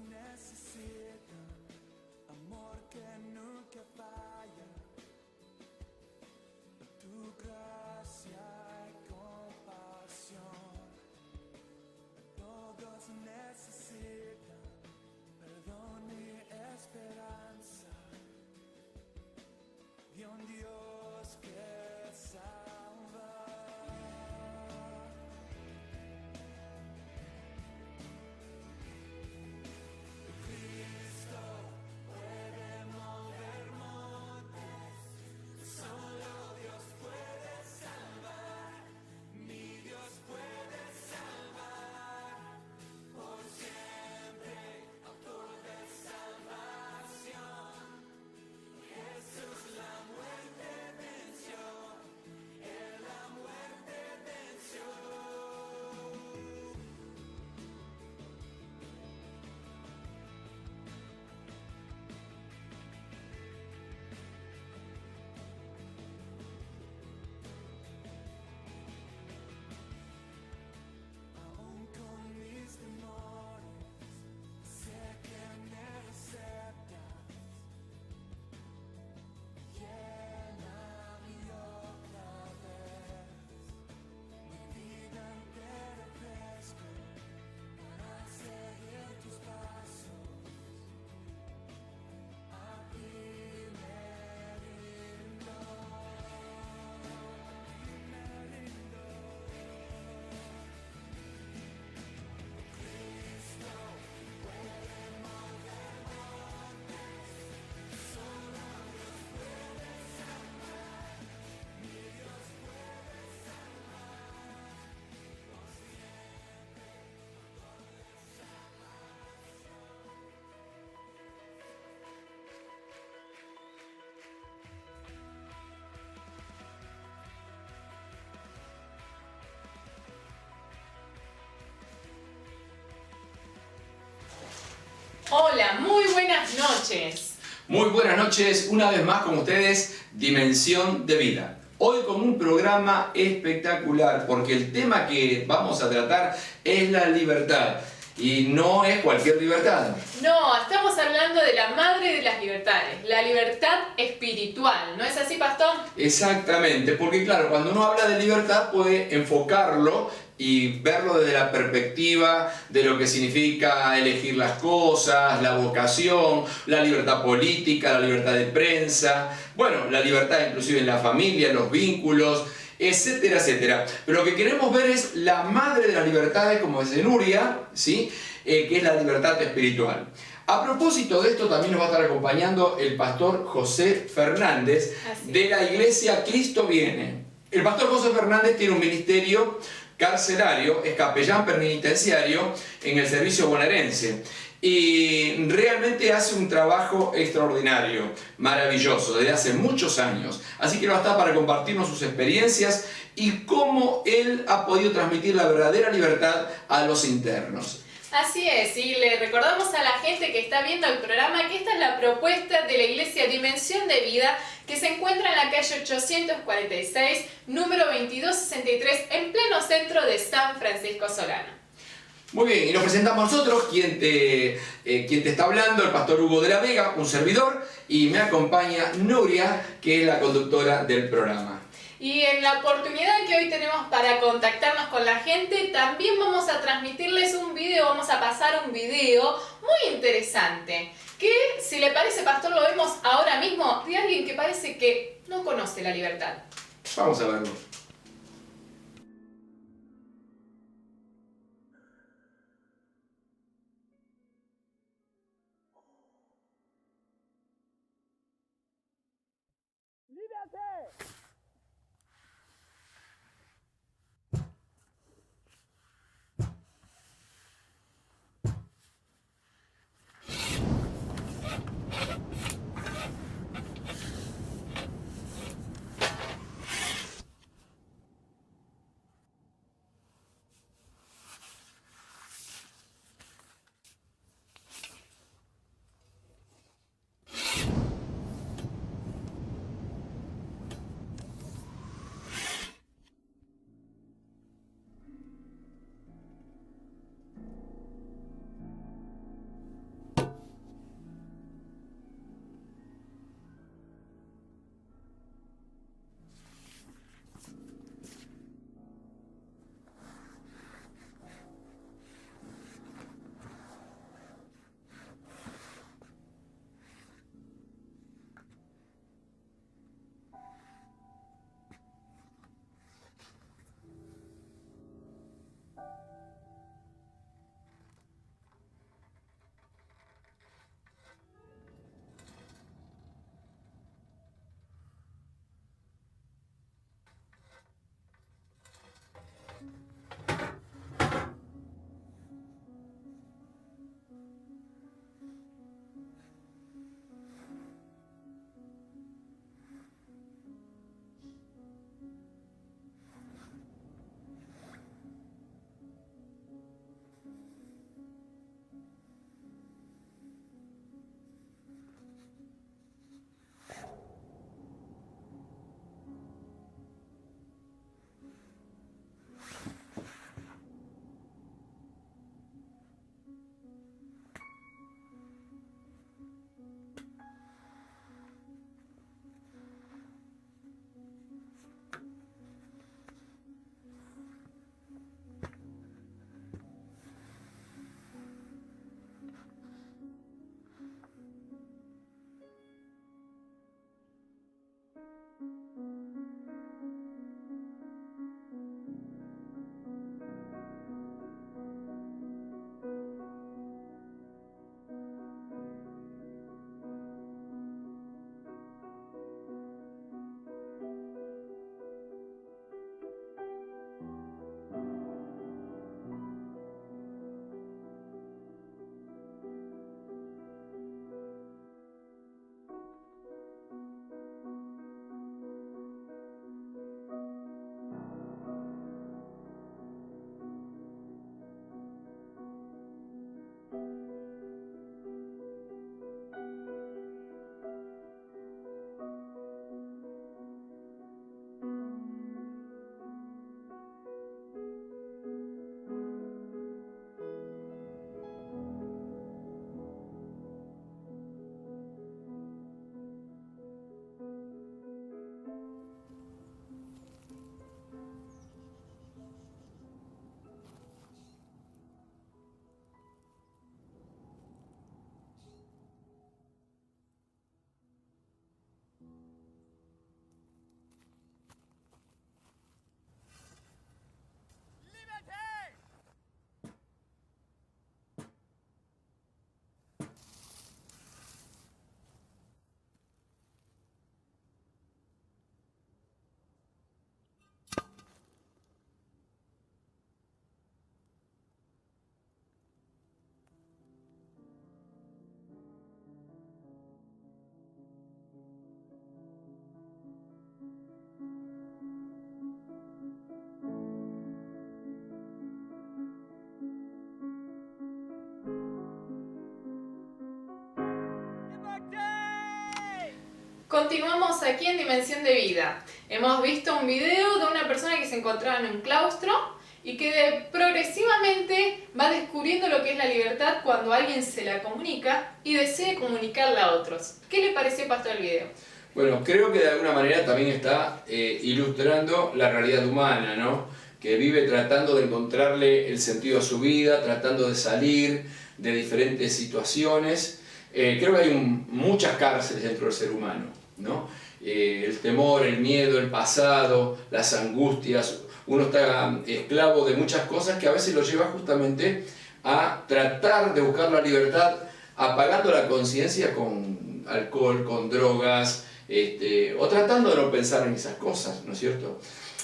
necesitan amor que nunca falla, tu gracia y compasión. Todos necesitan perdón y esperanza de un Dios que salva. Hola, muy buenas noches. Muy buenas noches, una vez más con ustedes, Dimensión de Vida. Hoy con un programa espectacular, porque el tema que vamos a tratar es la libertad. Y no es cualquier libertad. No, estamos hablando de la madre de las libertades, la libertad espiritual. ¿No es así, pastor? Exactamente, porque claro, cuando uno habla de libertad puede enfocarlo y verlo desde la perspectiva de lo que significa elegir las cosas, la vocación, la libertad política, la libertad de prensa, bueno, la libertad inclusive en la familia, los vínculos, etcétera, etcétera. Pero lo que queremos ver es la madre de las libertades, como dice Nuria, ¿sí? Que es la libertad espiritual. A propósito de esto, también nos va a estar acompañando el pastor José Fernández de la iglesia Cristo Viene. El pastor José Fernández tiene un ministerio carcelario, es capellán penitenciario en el servicio bonaerense y realmente hace un trabajo extraordinario, maravilloso, desde hace muchos años. Así que va a estar para compartirnos sus experiencias y cómo él ha podido transmitir la verdadera libertad a los internos. Así es, y le recordamos a la gente que está viendo el programa que esta es la propuesta de la Iglesia Dimensión de Vida, que se encuentra en la calle 846, número 2263, en pleno centro de San Francisco Solano. Muy bien, y nos presentamos nosotros, quien te está hablando, el pastor Hugo de la Vega, un servidor, y me acompaña Nuria, que es la conductora del programa. Y en la oportunidad que hoy tenemos para contactarnos con la gente, también vamos a transmitirles un video, vamos a pasar un video muy interesante, que si le parece, pastor, lo vemos ahora mismo, de alguien que parece que no conoce la libertad. Vamos a verlo. Continuamos aquí en Dimensión de Vida. Hemos visto un video de una persona que se encontraba en un claustro y que progresivamente va descubriendo lo que es la libertad cuando alguien se la comunica y decide comunicarla a otros. ¿Qué le pareció, Pastor, el video? Bueno, creo que de alguna manera también está ilustrando la realidad humana, ¿no? Que vive tratando de encontrarle el sentido a su vida, tratando de salir de diferentes situaciones. Creo que hay muchas cárceles dentro del ser humano, ¿no? El temor, el miedo, el pasado, las angustias. Uno está esclavo de muchas cosas que a veces lo lleva justamente a tratar de buscar la libertad apagando la conciencia con alcohol, con drogas, o tratando de no pensar en esas cosas, ¿no es cierto?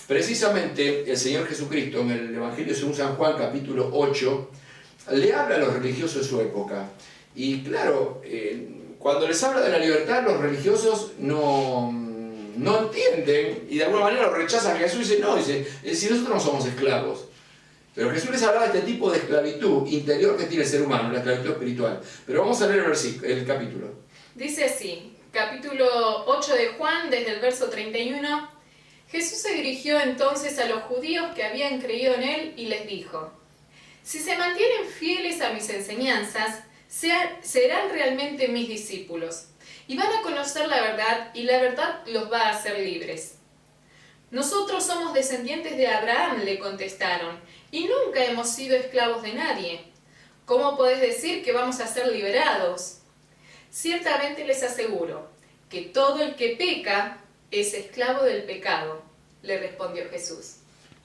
Precisamente el Señor Jesucristo en el Evangelio según San Juan capítulo 8 le habla a los religiosos de su época. Y claro, cuando les habla de la libertad, los religiosos no entienden y de alguna manera lo rechazan a Jesús y dicen, no, dice, si nosotros no somos esclavos. Pero Jesús les hablaba de este tipo de esclavitud interior que tiene el ser humano, la esclavitud espiritual. Pero vamos a leer el capítulo. Dice así, capítulo 8 de Juan, desde el verso 31. Jesús se dirigió entonces a los judíos que habían creído en él y les dijo, si se mantienen fieles a mis enseñanzas, serán realmente mis discípulos, y van a conocer la verdad, y la verdad los va a hacer libres. Nosotros somos descendientes de Abraham, le contestaron, y nunca hemos sido esclavos de nadie. ¿Cómo podés decir que vamos a ser liberados? Ciertamente les aseguro que todo el que peca es esclavo del pecado, le respondió Jesús.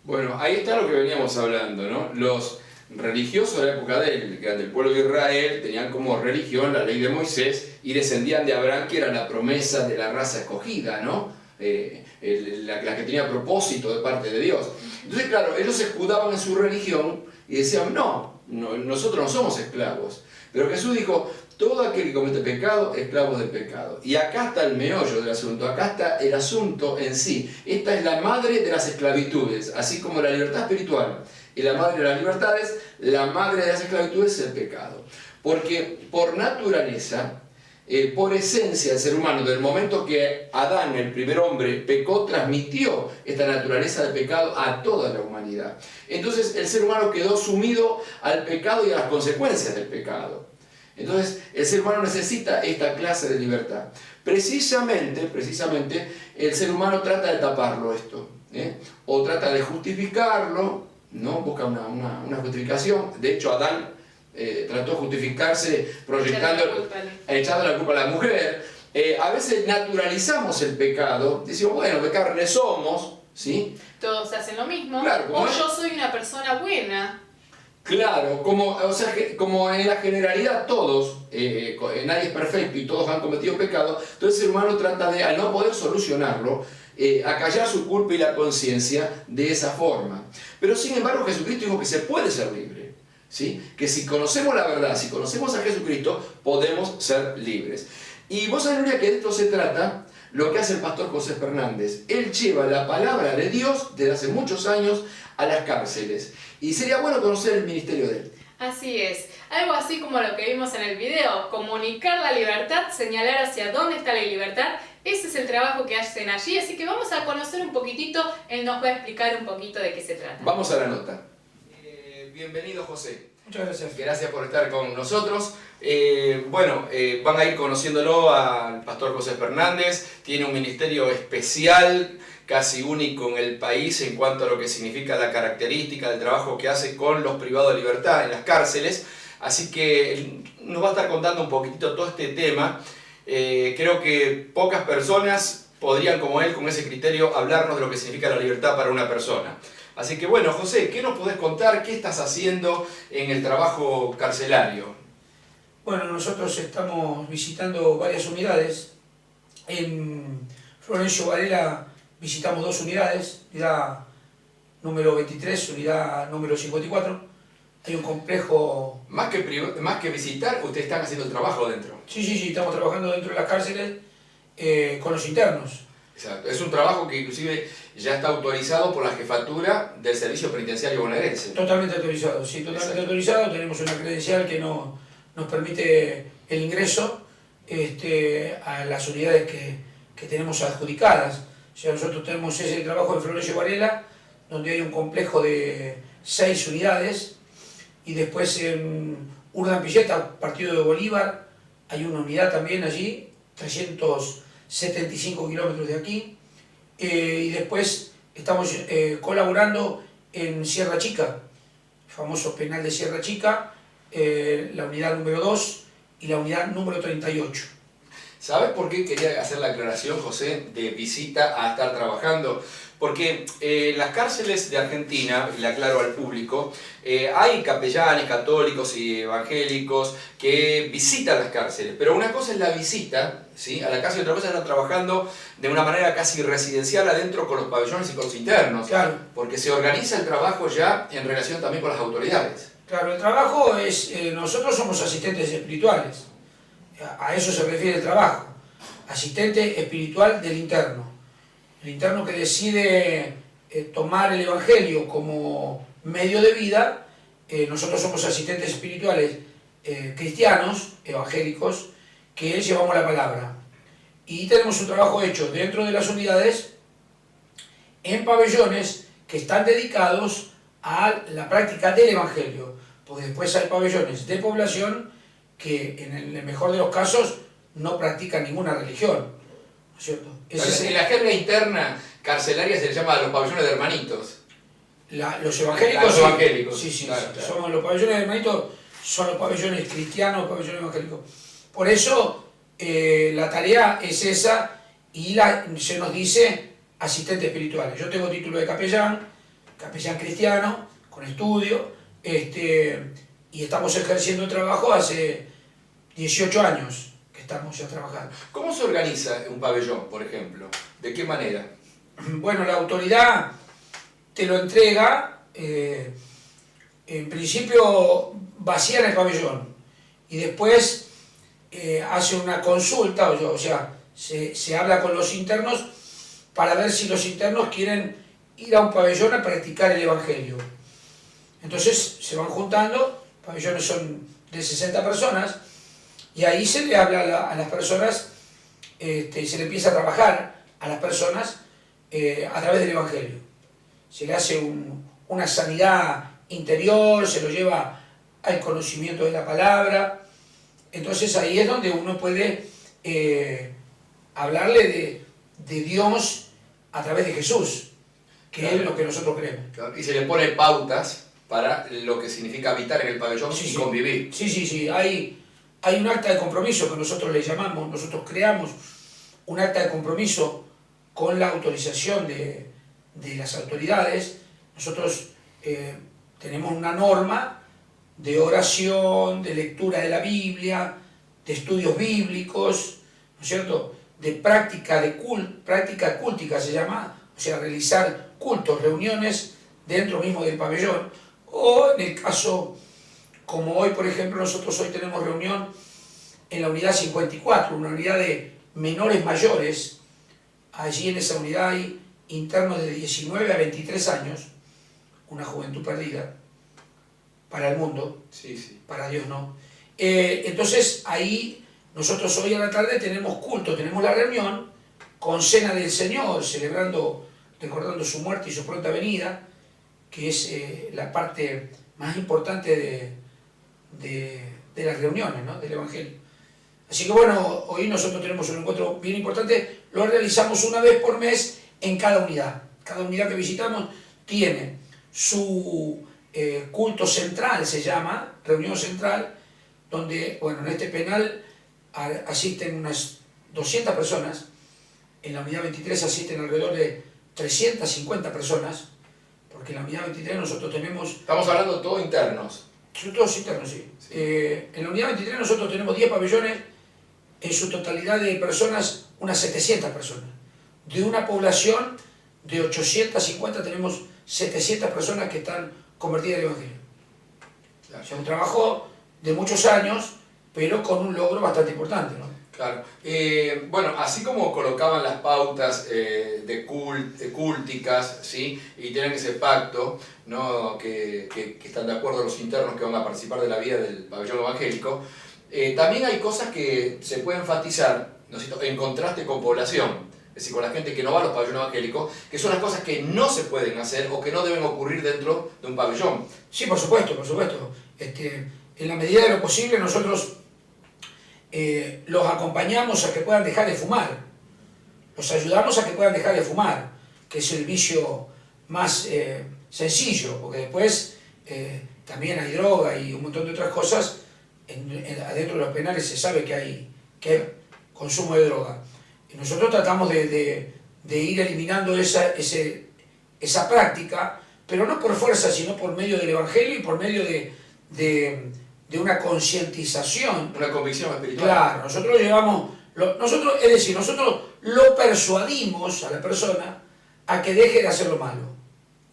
Bueno, ahí está lo que veníamos hablando, ¿no? Los religiosos de la época del pueblo de Israel tenían como religión la ley de Moisés y descendían de Abraham, que era la promesa de la raza escogida, ¿no? La que tenía propósito de parte de Dios. Entonces, claro, ellos se escudaban en su religión y decían, no, nosotros no somos esclavos. Pero Jesús dijo, todo aquel que comete pecado, esclavo del pecado. Y acá está el meollo del asunto, acá está el asunto en sí. Esta es la madre de las esclavitudes, así como la libertad espiritual y la madre de las libertades, la madre de las esclavitudes es el pecado. Porque por naturaleza, por esencia, el ser humano, del momento que Adán, el primer hombre, pecó, transmitió esta naturaleza del pecado a toda la humanidad. Entonces el ser humano quedó sumido al pecado y a las consecuencias del pecado. Entonces el ser humano necesita esta clase de libertad. Precisamente, el ser humano trata de taparlo esto, o trata de justificarlo, ¿no? Busca una justificación. De hecho, Adán trató de justificarse echando la culpa a la mujer. A veces naturalizamos el pecado, decimos, bueno, de carne somos, ¿sí? Todos hacen lo mismo, claro, o yo soy una persona buena. Claro, como en la generalidad todos, nadie es perfecto y todos han cometido pecado, entonces el ser humano trata de, al no poder solucionarlo, acallar su culpa y la conciencia de esa forma. Pero sin embargo Jesucristo dijo que se puede ser libre, ¿sí? Que si conocemos la verdad, si conocemos a Jesucristo, podemos ser libres. Y vos sabés, Nuria, que de esto se trata lo que hace el pastor José Fernández. Él lleva la palabra de Dios desde hace muchos años a las cárceles. Y sería bueno conocer el ministerio de él. Así es, algo así como lo que vimos en el video, comunicar la libertad, señalar hacia dónde está la libertad, ese es el trabajo que hacen allí, así que vamos a conocer un poquitito, él nos va a explicar un poquito de qué se trata. Vamos a la nota. Bienvenido, José. Muchas gracias. Gracias por estar con nosotros. Van a ir conociéndolo al pastor José Fernández, tiene un ministerio especial, casi único en el país en cuanto a lo que significa la característica del trabajo que hace con los privados de libertad en las cárceles, así que nos va a estar contando un poquitito todo este tema. Creo que pocas personas podrían, como él, con ese criterio, hablarnos de lo que significa la libertad para una persona. Así que bueno, José, ¿qué nos podés contar? ¿Qué estás haciendo en el trabajo carcelario? Bueno, nosotros estamos visitando varias unidades. En Florencio Varela visitamos 2 unidades, unidad número 23, unidad número 54. Hay un complejo... Más que visitar, ustedes están haciendo el trabajo dentro. Sí, estamos trabajando dentro de las cárceles con los internos. Exacto, es un trabajo que inclusive ya está autorizado por la jefatura del Servicio Penitenciario Bonaerense. Totalmente autorizado, sí, totalmente autorizado. Tenemos una credencial que nos permite el ingreso a las unidades que tenemos adjudicadas. O sea, nosotros tenemos ese trabajo en Florencio Varela, donde hay un complejo de 6 unidades, y después en Urdan Pilleta, partido de Bolívar, hay una unidad también allí, 375 kilómetros de aquí, y después estamos colaborando en Sierra Chica, el famoso penal de Sierra Chica, la unidad número 2 y la unidad número 38. ¿Sabes por qué quería hacer la aclaración, José, de visita a estar trabajando? Porque en las cárceles de Argentina, le aclaro al público, hay capellanes católicos y evangélicos que visitan las cárceles, pero una cosa es la visita, ¿sí?, a la cárcel, y otra cosa es estar trabajando de una manera casi residencial adentro con los pabellones y con los internos, Claro. porque se organiza el trabajo ya en relación también con las autoridades. Claro, el trabajo es, nosotros somos asistentes espirituales, a eso se refiere el trabajo, asistente espiritual del interno. El interno que decide tomar el Evangelio como medio de vida, nosotros somos asistentes espirituales cristianos, evangélicos, que llevamos la palabra. Y tenemos un trabajo hecho dentro de las unidades, en pabellones que están dedicados a la práctica del Evangelio, porque después hay pabellones de población que en el mejor de los casos no practican ninguna religión, ¿no es cierto? En la jerga interna carcelaria se le llama a los pabellones de hermanitos. Los evangélicos, los evangélicos. sí, Claro, sí, claro. somos los pabellones de hermanitos, son los pabellones cristianos, los pabellones evangélicos. Por eso la tarea es esa, y se nos dice asistente espiritual. Yo tengo título de capellán cristiano, con estudio, y estamos ejerciendo el trabajo hace 18 años que estamos ya trabajando. ¿Cómo se organiza un pabellón, por ejemplo? ¿De qué manera? Bueno, la autoridad te lo entrega, en principio vacían el pabellón y después hace una consulta, o sea, se habla con los internos para ver si los internos quieren ir a un pabellón a practicar el Evangelio. Entonces se van juntando, pabellones son de 60 personas, y ahí se le habla a las personas, se le empieza a trabajar a las personas a través del Evangelio. Se le hace una sanidad interior, se lo lleva al conocimiento de la palabra. Entonces ahí es donde uno puede hablarle de Dios a través de Jesús, que Claro. es lo que nosotros creemos. Y se le pone pautas para lo que significa habitar en el pabellón y convivir. Sí. Hay un acta de compromiso que nosotros le llamamos, nosotros creamos un acta de compromiso con la autorización de las autoridades. Nosotros tenemos una norma de oración, de lectura de la Biblia, de estudios bíblicos, ¿no es cierto?, de práctica cúltica se llama, o sea, realizar cultos, reuniones dentro mismo del pabellón, o en el caso, como hoy, por ejemplo, nosotros hoy tenemos reunión en la unidad 54, una unidad de menores mayores. Allí en esa unidad hay internos de 19 a 23 años, una juventud perdida para el mundo, Sí. para Dios no. Entonces ahí nosotros hoy a la tarde tenemos culto, tenemos la reunión con cena del Señor, recordando su muerte y su pronta venida, que es la parte más importante de las reuniones, ¿no?, del Evangelio. Así que bueno, hoy nosotros tenemos un encuentro bien importante, lo realizamos una vez por mes en cada unidad. Cada unidad que visitamos tiene su culto central, se llama, reunión central, donde, bueno, en este penal asisten unas 200 personas, en la unidad 23 asisten alrededor de 350 personas, porque en la unidad 23 nosotros tenemos... Estamos hablando de todos internos. Son todos internos, sí. En la unidad 23 nosotros tenemos 10 pabellones, en su totalidad de personas, unas 700 personas. De una población de 850 tenemos 700 personas que están convertidas al Evangelio. Claro. O sea, un trabajo de muchos años, pero con un logro bastante importante, ¿no? Claro. Bueno, así como colocaban las pautas cúlticas, ¿sí?, y tienen ese pacto, ¿no?, que están de acuerdo los internos que van a participar de la vida del pabellón evangélico, también hay cosas que se pueden enfatizar, ¿no es cierto?, en contraste con población. decir, con la gente que no va a los pabellones evangélicos, que son las cosas que no se pueden hacer o que no deben ocurrir dentro de un pabellón. Sí, por supuesto, por supuesto. En la medida de lo posible nosotros los acompañamos a que puedan dejar de fumar, los ayudamos a que puedan dejar de fumar, que es el vicio más sencillo, porque después también hay droga y un montón de otras cosas. Adentro de los penales se sabe que hay consumo de droga. Y nosotros tratamos de ir eliminando esa práctica, pero no por fuerza, sino por medio del Evangelio y por medio de una concientización. Una convicción espiritual. Claro, nosotros nosotros lo persuadimos a la persona a que deje de hacer lo malo.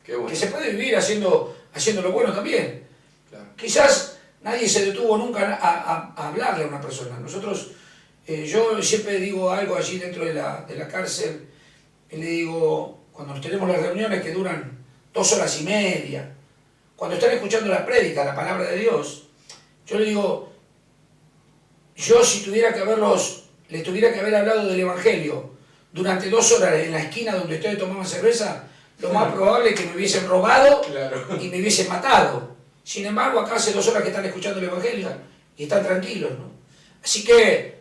Qué bueno. Que se puede vivir haciendo lo bueno también. Claro. Quizás nadie se detuvo nunca a hablarle a una persona. Nosotros, yo siempre digo algo allí dentro de la cárcel, y le digo, cuando tenemos las reuniones que duran 2 horas y media, cuando están escuchando la prédica, la palabra de Dios, yo le digo, yo si les tuviera que haber hablado del Evangelio durante 2 horas en la esquina donde ustedes tomaban cerveza, lo más probable es que me hubiesen robado y me hubiesen matado. Sin embargo, acá hace 2 horas que están escuchando el Evangelio y están tranquilos, ¿no? Así que,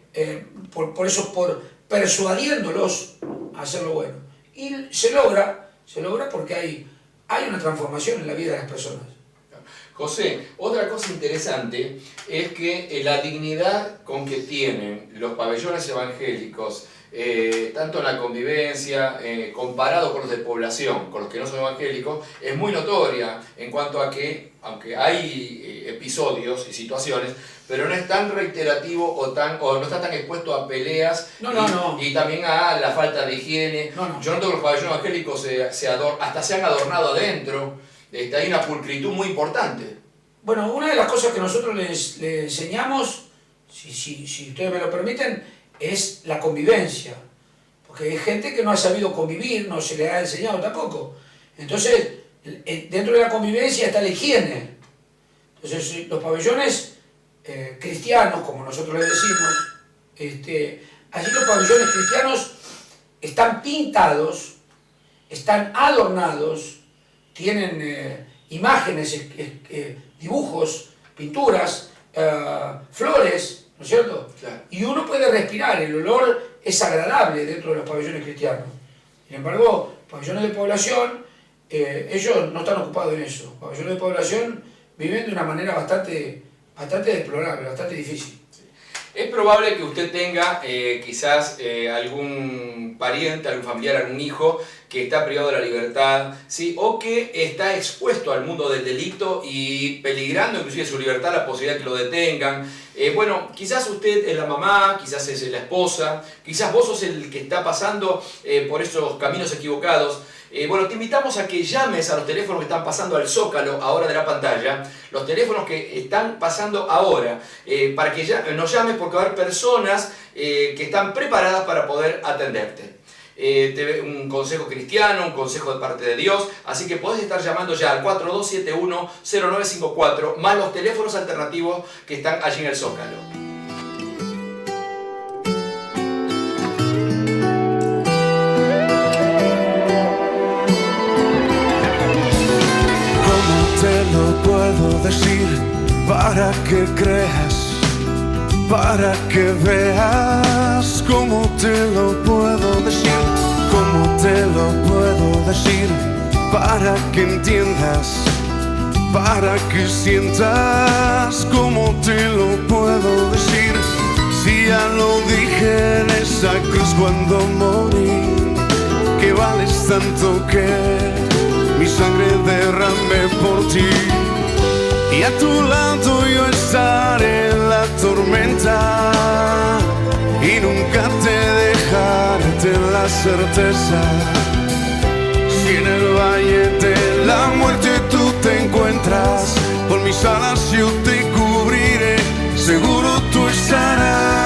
por eso, por persuadiéndolos a hacer lo bueno. Y se logra porque hay una transformación en la vida de las personas. José, otra cosa interesante es que la dignidad con que tienen los pabellones evangélicos, tanto en la convivencia, comparado con los de población, con los que no son evangélicos, es muy notoria en cuanto a que, aunque hay episodios y situaciones, pero no es tan reiterativo o no está tan expuesto a peleas y también a la falta de higiene. Yo noto que los pabellones evangélicos hasta se han adornado adentro. Hay una pulcritud muy importante. Bueno, una de las cosas que nosotros les enseñamos, si ustedes me lo permiten, es la convivencia. Porque hay gente que no ha sabido convivir, no se le ha enseñado tampoco. Entonces, dentro de la convivencia está la higiene. Entonces, los pabellones cristianos, como nosotros les decimos, allí los pabellones cristianos están pintados, están adornados, tienen imágenes, dibujos, pinturas, flores, ¿no es cierto? Claro. Y uno puede respirar, el olor es agradable dentro de los pabellones cristianos. Sin embargo, pabellones de población, ellos no están ocupados en eso. Pabellones de población viven de una manera bastante deplorable, bastante difícil. Es probable que usted tenga quizás algún pariente, algún familiar, algún hijo que está privado de la libertad, ¿sí? O que está expuesto al mundo del delito y peligrando inclusive su libertad, la posibilidad de que lo detengan. Bueno, quizás usted es la mamá, quizás es la esposa, quizás vos sos el que está pasando por esos caminos equivocados. Bueno, te invitamos a que llames a los teléfonos que están pasando al zócalo ahora de la pantalla, los teléfonos que están pasando ahora, para que nos llames porque va a haber personas que están preparadas para poder atenderte. Un consejo cristiano, un consejo de parte de Dios, así que podés estar llamando ya al 4271-0954, más los teléfonos alternativos que están allí en el zócalo. Te lo puedo decir para que creas, para que veas. Cómo te lo puedo decir, cómo te lo puedo decir, para que entiendas, para que sientas. Cómo te lo puedo decir, si ya lo dije en esa cruz cuando morí, que vales tanto que mi sangre derramé por ti, y a tu lado yo estaré en la tormenta, y nunca te dejaré, ten la certeza. Si en el valle de la muerte tú te encuentras, por mis alas yo te cubriré, seguro tú estarás.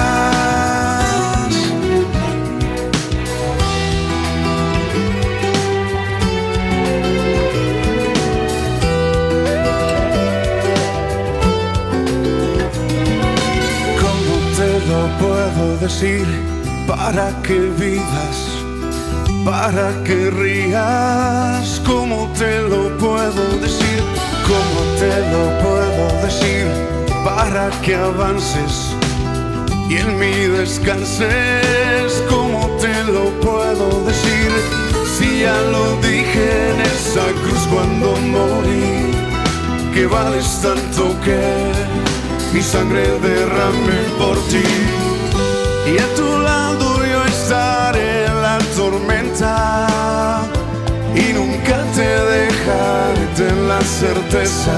Puedo decir para que vivas, para que rías. ¿Cómo te lo puedo decir? ¿Cómo te lo puedo decir? Para que avances y en mí descanses. ¿Cómo te lo puedo decir? Si ya lo dije en esa cruz cuando morí, que vales tanto que mi sangre derramé por ti. Y a tu lado yo estaré en la tormenta y nunca te dejaré, ten la certeza.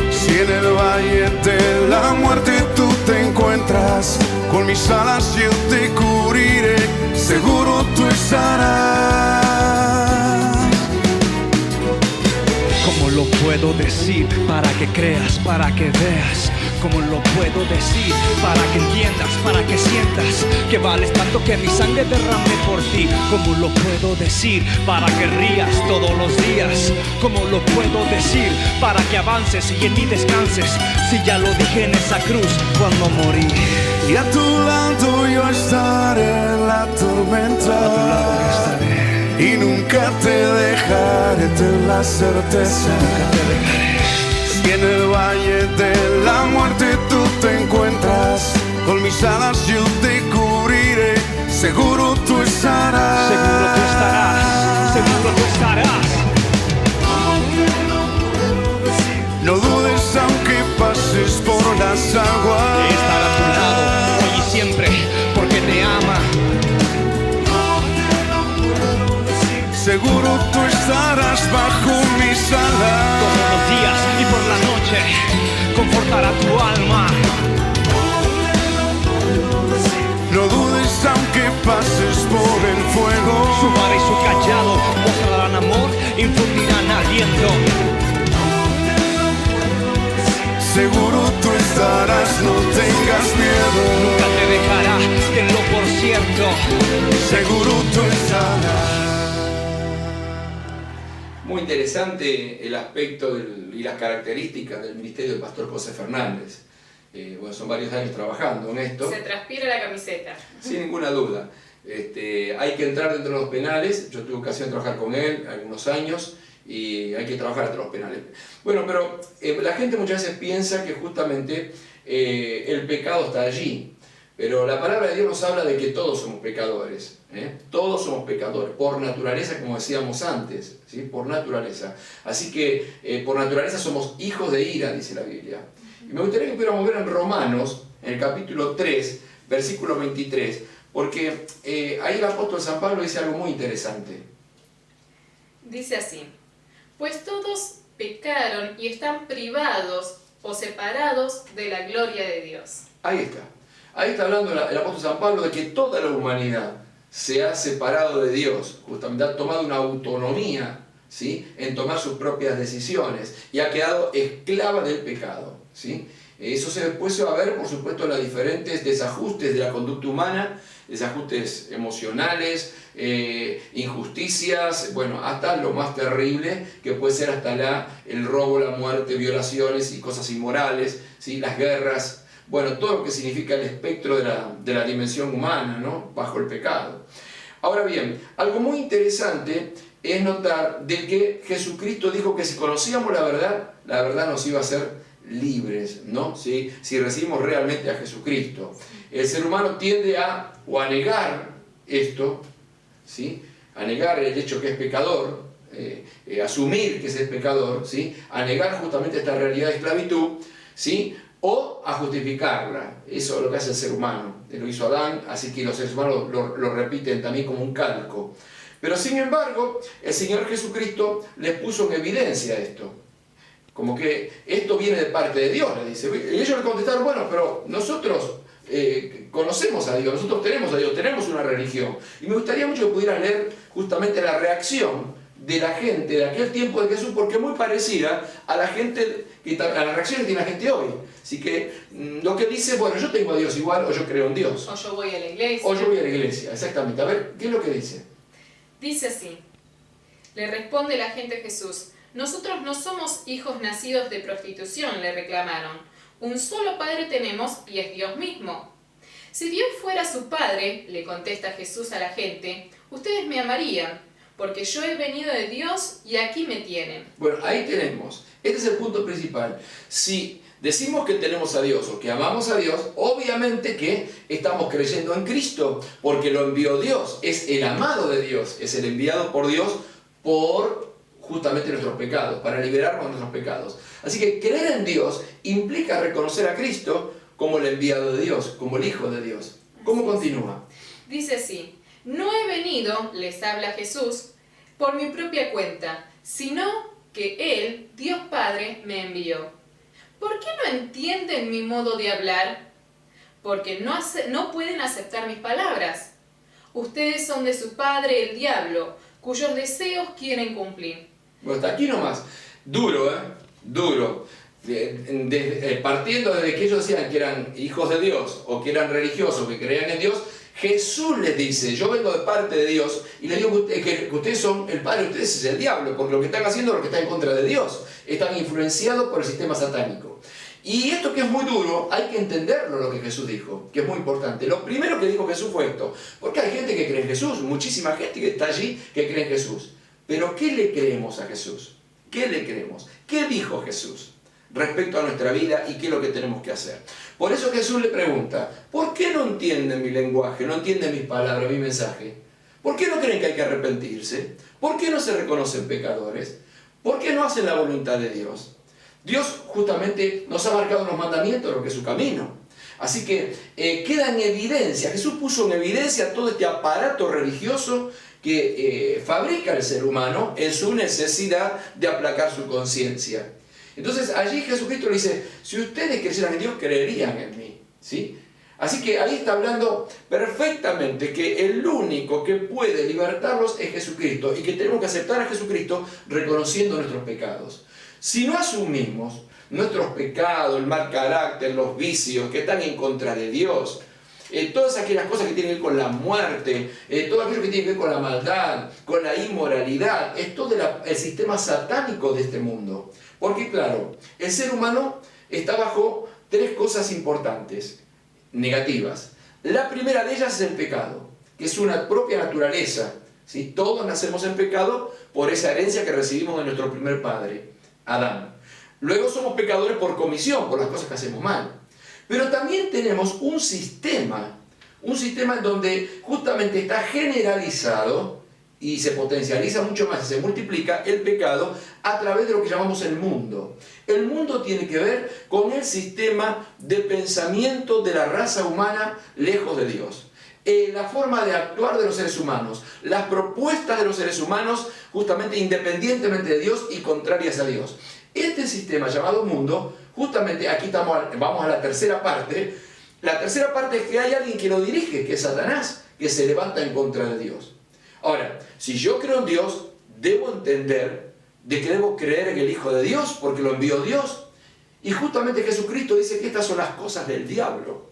Si en el valle de la muerte tú te encuentras, con mis alas yo te cubriré, seguro tú estarás. ¿Cómo lo puedo decir para que creas, para que veas? ¿Cómo lo puedo decir para que entiendas, para que sientas que vales tanto que mi sangre derramé por ti? ¿Cómo lo puedo decir para que rías todos los días? ¿Cómo lo puedo decir para que avances y en mí descanses? Si ya lo dije en esa cruz cuando morí. Y a tu lado yo estaré en la tormenta, A tu lado yo estaré. y nunca te dejaré, ten la certeza. Nunca te dejaré. Si en el valle de la muerte tú te encuentras, con mis alas yo te cubriré, seguro tú estarás. Seguro tú estarás. Seguro tú estarás. No dudes aunque pases por las aguas. Estar a tu lado hoy y siempre porque te ama. Seguro tú estarás bajo mis alas. Todos los días y por la noche confortará tu alma. No dudes aunque pases por el fuego. Su vara y su callado mostrarán amor, infundirán aliento. Seguro tú estarás, no tengas miedo. Nunca te dejará, tenlo por cierto. Seguro tú estarás. Muy interesante el aspecto y las características del ministerio del pastor José Fernández. Bueno, son varios años trabajando en esto. Se transpira la camiseta. Sin ninguna duda. Hay que entrar dentro de los penales. Yo tuve ocasión de trabajar con él algunos años y hay que trabajar dentro de los penales. Bueno, pero la gente muchas veces piensa que justamente el pecado está allí. Pero la palabra de Dios nos habla de que todos somos pecadores. Todos somos pecadores, por naturaleza, como decíamos antes, ¿sí? Por naturaleza. Así que por naturaleza somos hijos de ira, dice la Biblia. Y me gustaría que pudiéramos ver en Romanos, en el capítulo 3, versículo 23, porque ahí el apóstol San Pablo dice algo muy interesante. Dice así: pues todos pecaron y están privados o separados de la gloria de Dios. Ahí está. Ahí está hablando el apóstol San Pablo de que toda la humanidad se ha separado de Dios, justamente ha tomado una autonomía, ¿sí?, en tomar sus propias decisiones y ha quedado esclava del pecado, ¿sí? Eso después se va a ver, por supuesto, en los diferentes desajustes de la conducta humana, desajustes emocionales, injusticias, bueno, hasta lo más terrible, que puede ser hasta el robo, la muerte, violaciones y cosas inmorales, ¿sí?, las guerras. Bueno, todo lo que significa el espectro de la dimensión humana, ¿no?, bajo el pecado. Ahora bien, algo muy interesante es notar de que Jesucristo dijo que si conocíamos la verdad nos iba a hacer libres, ¿no? ¿Sí? Si recibimos realmente a Jesucristo. El ser humano tiende a negar esto, ¿sí?, a negar el hecho que es pecador, asumir que es pecador, ¿sí?, a negar justamente esta realidad de esclavitud, ¿sí?, o a justificarla. Eso es lo que hace el ser humano. Lo hizo Adán, así que los seres humanos lo repiten también como un calco. Pero sin embargo, el Señor Jesucristo les puso en evidencia esto. Como que esto viene de parte de Dios, le dice. Y ellos le contestaron, bueno, pero nosotros conocemos a Dios, nosotros tenemos a Dios, tenemos una religión. Y me gustaría mucho que pudieran leer justamente la reacción de la gente de aquel tiempo de Jesús, porque es muy parecida a la reacción que tiene la gente hoy. Así que lo que dice, bueno, yo tengo a Dios igual, o yo creo en Dios. O yo voy a la iglesia. O yo voy a la iglesia, exactamente. A ver, ¿qué es lo que dice? Dice así: le responde la gente a Jesús: nosotros no somos hijos nacidos de prostitución, le reclamaron. Un solo padre tenemos y es Dios mismo. Si Dios fuera su padre, le contesta Jesús a la gente, ustedes me amarían, porque yo he venido de Dios y aquí me tienen. Bueno, ahí tenemos. Este es el punto principal. Si decimos que tenemos a Dios o que amamos a Dios, obviamente que estamos creyendo en Cristo, porque lo envió Dios. Es el amado de Dios, es el enviado por Dios por justamente nuestros pecados, para liberarnos de nuestros pecados. Así que creer en Dios implica reconocer a Cristo como el enviado de Dios, como el Hijo de Dios. ¿Cómo continúa? Dice así: no he venido, les habla Jesús, por mi propia cuenta, sino que Él, Dios Padre, me envió. ¿Por qué no entienden mi modo de hablar? Porque no pueden aceptar mis palabras. Ustedes son de su padre el diablo, cuyos deseos quieren cumplir. Bueno, hasta aquí nomás. Duro, ¿eh? Duro. Partiendo desde que ellos decían que eran hijos de Dios o que eran religiosos, que creían en Dios, Jesús les dice: yo vengo de parte de Dios y les digo que ustedes son el padre, ustedes es el diablo, porque lo que están haciendo es lo que está en contra de Dios. Están influenciados por el sistema satánico. Y esto, que es muy duro, hay que entenderlo, lo que Jesús dijo, que es muy importante. Lo primero que dijo Jesús fue esto, porque hay gente que cree en Jesús, muchísima gente que está allí que cree en Jesús. Pero ¿qué le creemos a Jesús? ¿Qué le creemos? ¿Qué dijo Jesús respecto a nuestra vida y qué es lo que tenemos que hacer? Por eso Jesús le pregunta: ¿por qué no entienden mi lenguaje, no entienden mis palabras, mi mensaje? ¿Por qué no creen que hay que arrepentirse? ¿Por qué no se reconocen pecadores? ¿Por qué no hacen la voluntad de Dios? Dios justamente nos ha marcado unos mandamientos, lo que es su camino. Así que queda en evidencia, Jesús puso en evidencia todo este aparato religioso que fabrica el ser humano en su necesidad de aplacar su conciencia. Entonces allí Jesucristo le dice: si ustedes creyeran en Dios, creerían en mí, ¿sí? Así que ahí está hablando perfectamente que el único que puede libertarlos es Jesucristo, y que tenemos que aceptar a Jesucristo reconociendo nuestros pecados. Si no asumimos nuestros pecados, el mal carácter, los vicios que están en contra de Dios, todas aquellas cosas que tienen que ver con la muerte, todo aquello que tiene que ver con la maldad, con la inmoralidad, es todo el sistema satánico de este mundo. Porque claro, el ser humano está bajo tres cosas importantes, negativas. La primera de ellas es el pecado, que es una propia naturaleza, ¿sí? Todos nacemos en pecado por esa herencia que recibimos de nuestro primer padre, Adán. Luego somos pecadores por comisión, por las cosas que hacemos mal. Pero también tenemos un sistema en donde justamente está generalizado y se potencializa mucho más, se multiplica el pecado a través de lo que llamamos el mundo. El mundo tiene que ver con el sistema de pensamiento de la raza humana lejos de Dios. La forma de actuar de los seres humanos, las propuestas de los seres humanos justamente independientemente de Dios y contrarias a Dios. Este sistema llamado mundo, justamente aquí vamos a la tercera parte. La tercera parte es que hay alguien que lo dirige, que es Satanás, que se levanta en contra de Dios. Ahora, si yo creo en Dios, debo entender de que debo creer en el Hijo de Dios, porque lo envió Dios. Y justamente Jesucristo dice que estas son las cosas del diablo.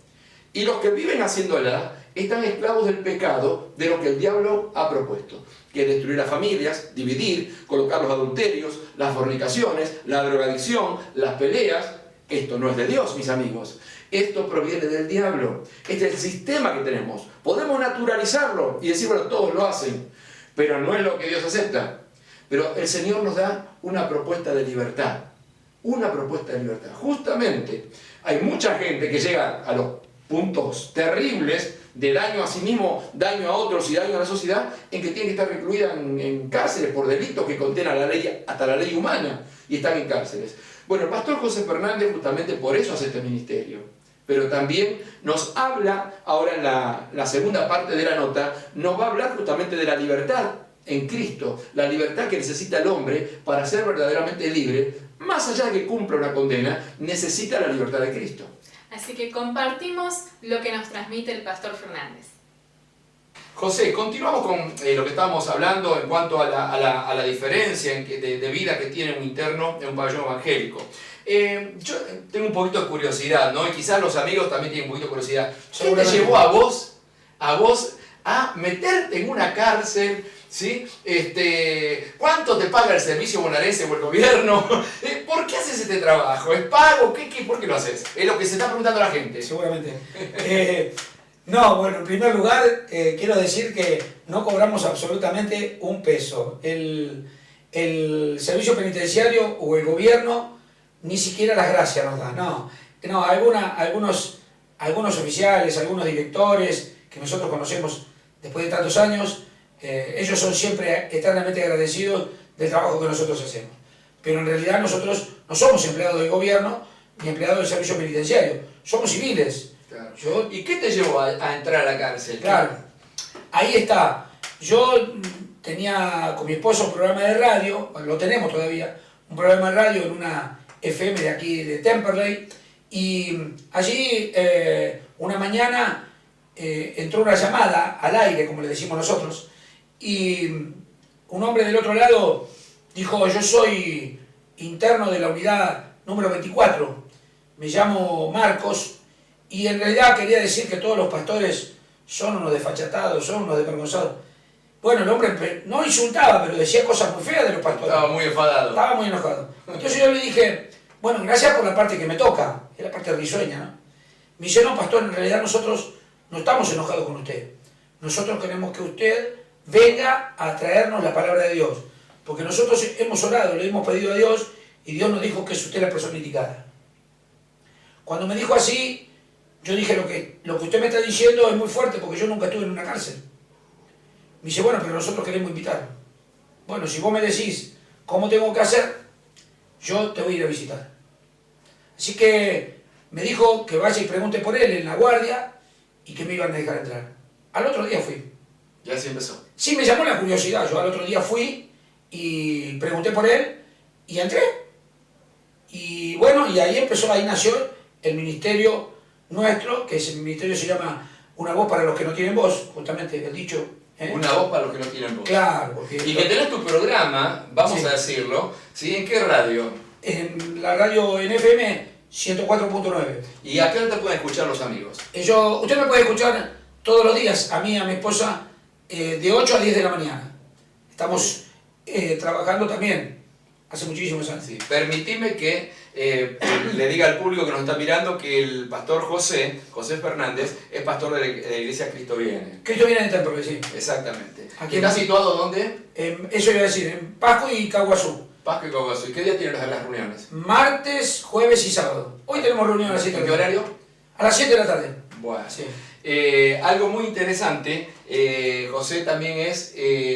Y los que viven haciéndola están esclavos del pecado, de lo que el diablo ha propuesto, que es destruir las familias, dividir, colocar los adulterios, las fornicaciones, la drogadicción, las peleas. Esto no es de Dios, mis amigos. Esto proviene del diablo. Este es el sistema que tenemos. Podemos naturalizarlo y decir, bueno, todos lo hacen, pero no es lo que Dios acepta. Pero el Señor nos da una propuesta de libertad. Una propuesta de libertad. Justamente, hay mucha gente que llega a los puntos terribles de daño a sí mismo, daño a otros y daño a la sociedad, en que tienen que estar recluidas en cárceles por delitos que contienen la ley, hasta la ley humana, y están en cárceles. Bueno, el pastor José Fernández justamente por eso hace este ministerio. Pero también nos habla, ahora en la segunda parte de la nota, nos va a hablar justamente de la libertad en Cristo, la libertad que necesita el hombre para ser verdaderamente libre, más allá de que cumpla una condena, necesita la libertad de Cristo. Así que compartimos lo que nos transmite el pastor Fernández. José, continuamos con lo que estábamos hablando en cuanto a la diferencia de vida que tiene un interno en un pabellón evangélico. Yo tengo un poquito de curiosidad, ¿no? Y quizás los amigos también tienen un poquito de curiosidad. ¿Qué te llevó a vos a meterte en una cárcel? ¿Sí? ¿Cuánto te paga el servicio bonaerense o el gobierno? ¿Por qué haces este trabajo? ¿Es pago? ¿Por qué lo haces? Es lo que se está preguntando la gente. Seguramente. No, bueno, en primer lugar, quiero decir que no cobramos absolutamente un peso. El servicio penitenciario o el gobierno ni siquiera las gracias nos da, no. No, algunos oficiales, algunos directores que nosotros conocemos después de tantos años, ellos son siempre eternamente agradecidos del trabajo que nosotros hacemos. Pero en realidad nosotros no somos empleados del gobierno ni empleados del servicio penitenciario, somos civiles. Claro. ¿Y qué te llevó a entrar a la cárcel? Claro, ahí está. Yo tenía con mi esposo un programa de radio, lo tenemos todavía, un programa de radio en una FM de aquí de Temperley, y allí una mañana entró una llamada al aire, como le decimos nosotros, y un hombre del otro lado dijo: yo soy interno de la unidad número 24, me llamo Marcos, y en realidad quería decir que todos los pastores son unos desfachatados, son unos desvergonzados. Bueno, el hombre no insultaba, pero decía cosas muy feas de los pastores. Estaba muy enfadado. Estaba muy enojado. Entonces yo le dije: bueno, gracias por la parte que me toca, es la parte risueña, ¿no? Me dice: no, pastor, en realidad nosotros no estamos enojados con usted. Nosotros queremos que usted venga a traernos la palabra de Dios. Porque nosotros hemos orado, le hemos pedido a Dios, y Dios nos dijo que es usted la persona indicada. Cuando me dijo así, yo dije: lo que usted me está diciendo es muy fuerte, porque yo nunca estuve en una cárcel. Me dice: bueno, pero nosotros queremos invitarlo. Bueno, si vos me decís cómo tengo que hacer, yo te voy a ir a visitar. Así que me dijo que vaya y pregunte por él en la guardia y que me iban a dejar entrar. Al otro día fui. Ya así empezó. Sí, me llamó la curiosidad. Yo al otro día fui y pregunté por él y entré. Y bueno, y ahí nació el ministerio nuestro, que el ministerio se llama Una Voz para los que no tienen voz, justamente el dicho. Una voz para los que no tienen voz. Claro. Porque y que tenés tu programa, vamos sí. a decirlo, ¿sí? ¿En qué radio? En la radio en FM 104.9. ¿Y a qué hora te pueden escuchar los amigos? Usted me puede escuchar todos los días, a mí y a mi esposa, de 8 a 10 de la mañana. Estamos trabajando también hace muchísimos años. Sí. Permitime que le diga al público que nos está mirando que el pastor José Fernández, es pastor de la iglesia Cristo Viene. Cristo Viene de Temperley, sí. Exactamente. Aquí ¿Está situado dónde? Eso iba a decir, en Pasco y Caguazú. Pasco y Caguazú. ¿Y qué día tienen las reuniones? Martes, jueves y sábado. Hoy tenemos reunión a las 7 ¿En de qué la tarde. horario? A las 7 de la tarde. Bueno. Sí. Algo muy interesante, José, también es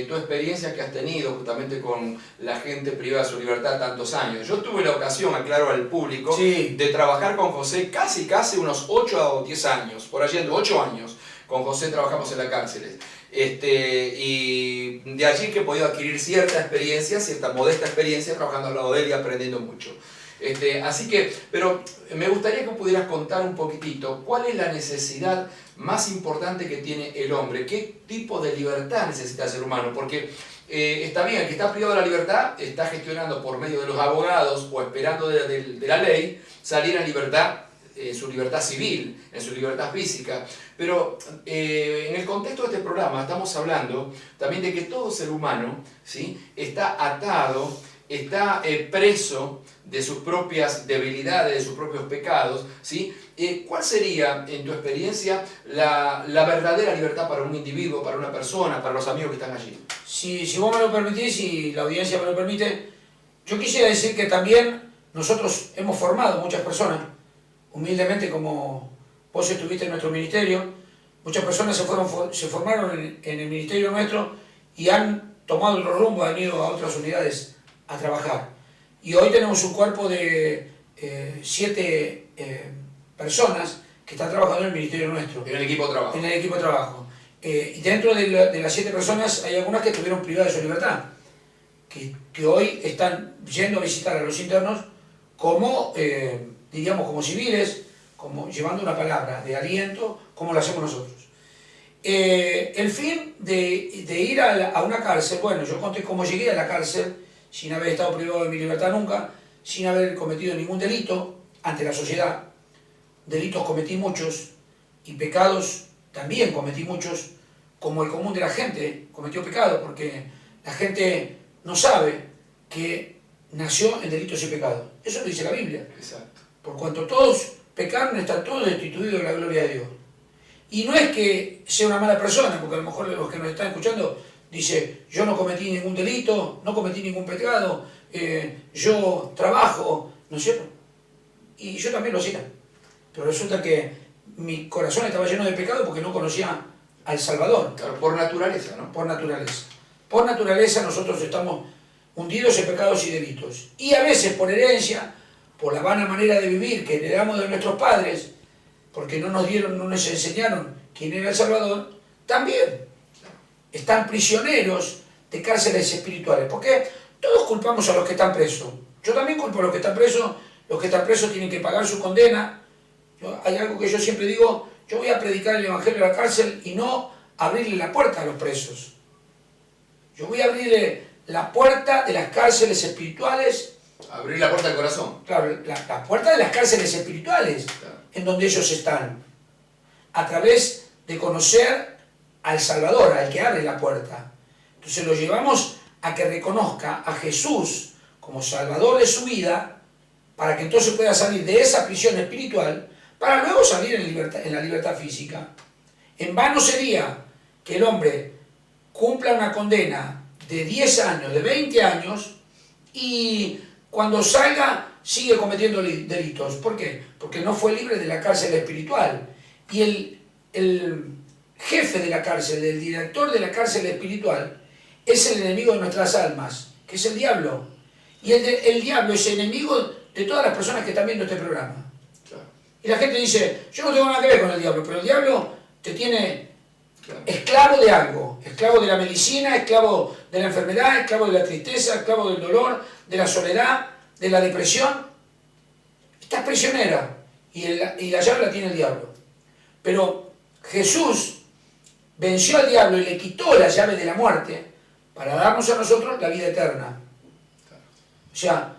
tu experiencia que has tenido justamente con la gente privada de su libertad tantos años. Yo tuve la ocasión, aclaro al público, sí, de trabajar con José casi unos 8 o 10 años, por allí, 8 años. Con José trabajamos en las cárceles. Y de allí que he podido adquirir cierta experiencia, cierta modesta experiencia, trabajando al lado de él y aprendiendo mucho. Así que, pero me gustaría que pudieras contar un poquitito cuál es la necesidad más importante que tiene el hombre, qué tipo de libertad necesita el ser humano, porque está bien, el que está privado de la libertad está gestionando por medio de los abogados o esperando de la ley salir en libertad, en su libertad civil, en su libertad física, pero en el contexto de este programa estamos hablando también de que todo ser humano, ¿sí?, está atado, está preso de sus propias debilidades, de sus propios pecados, ¿sí? ¿Cuál sería, en tu experiencia, la verdadera libertad para un individuo, para una persona, para los amigos que están allí? Si vos me lo permitís y la audiencia me lo permite, yo quisiera decir que también nosotros hemos formado muchas personas, humildemente como vos estuviste en nuestro ministerio, muchas personas se formaron en el ministerio nuestro y han tomado otro rumbo, han ido a otras unidades a trabajar. Y hoy tenemos un cuerpo de 7 personas que están trabajando en el ministerio nuestro. En el equipo de trabajo. En el equipo de trabajo. Y dentro de las 7 personas hay algunas que estuvieron privadas de su libertad, que hoy están yendo a visitar a los internos como, diríamos, como civiles, como llevando una palabra de aliento, como lo hacemos nosotros. El fin de ir a una cárcel, bueno, yo conté cómo llegué a la cárcel, sin haber estado privado de mi libertad nunca, sin haber cometido ningún delito ante la sociedad. Delitos cometí muchos y pecados también cometí muchos, como el común de la gente cometió pecado, porque la gente no sabe que nació en delitos y pecados. Eso lo dice la Biblia. Exacto. Por cuanto todos pecaron, están todos destituidos de la gloria de Dios. Y no es que sea una mala persona, porque a lo mejor los que nos están escuchando dice, yo no cometí ningún delito, no cometí ningún pecado, yo trabajo, ¿no es cierto? Y yo también lo hacía. Pero resulta que mi corazón estaba lleno de pecado porque no conocía al Salvador. Claro, por naturaleza, ¿no? Por naturaleza. Por naturaleza nosotros estamos hundidos en pecados y delitos. Y a veces por herencia, por la vana manera de vivir que heredamos de nuestros padres, porque no nos dieron, no nos enseñaron quién era el Salvador, también están prisioneros de cárceles espirituales. Porque todos culpamos a los que están presos. Yo también culpo a los que están presos. Los que están presos tienen que pagar su condena. Hay algo que yo siempre digo, yo voy a predicar el Evangelio a la cárcel y no abrirle la puerta a los presos. Yo voy a abrirle la puerta de las cárceles espirituales. Abrir la puerta del corazón. Claro, la puerta de las cárceles espirituales, Claro. en donde ellos están. A través de conocer al Salvador, al que abre la puerta. Entonces lo llevamos a que reconozca a Jesús como Salvador de su vida, para que entonces pueda salir de esa prisión espiritual, para luego salir en la libertad física. En vano sería que el hombre cumpla una condena de 10 años, de 20 años, y cuando salga sigue cometiendo delitos. ¿Por qué? Porque no fue libre de la cárcel espiritual. Y el jefe de la cárcel, el director de la cárcel espiritual, es el enemigo de nuestras almas, que es el diablo. Y el diablo es enemigo de todas las personas que están viendo este programa. Claro. Y la gente dice, yo no tengo nada que ver con el diablo, pero el diablo te tiene Claro. esclavo de algo, esclavo de la medicina, esclavo de la enfermedad, esclavo de la tristeza, esclavo del dolor, de la soledad, de la depresión. Estás prisionera y la llave la tiene el diablo. Pero Jesús venció al diablo y le quitó la llave de la muerte para darnos a nosotros la vida eterna. O sea,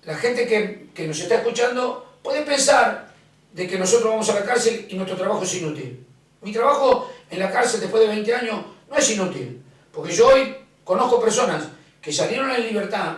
la gente que nos está escuchando puede pensar de que nosotros vamos a la cárcel y nuestro trabajo es inútil. Mi trabajo en la cárcel después de 20 años no es inútil, porque yo hoy conozco personas que salieron en libertad,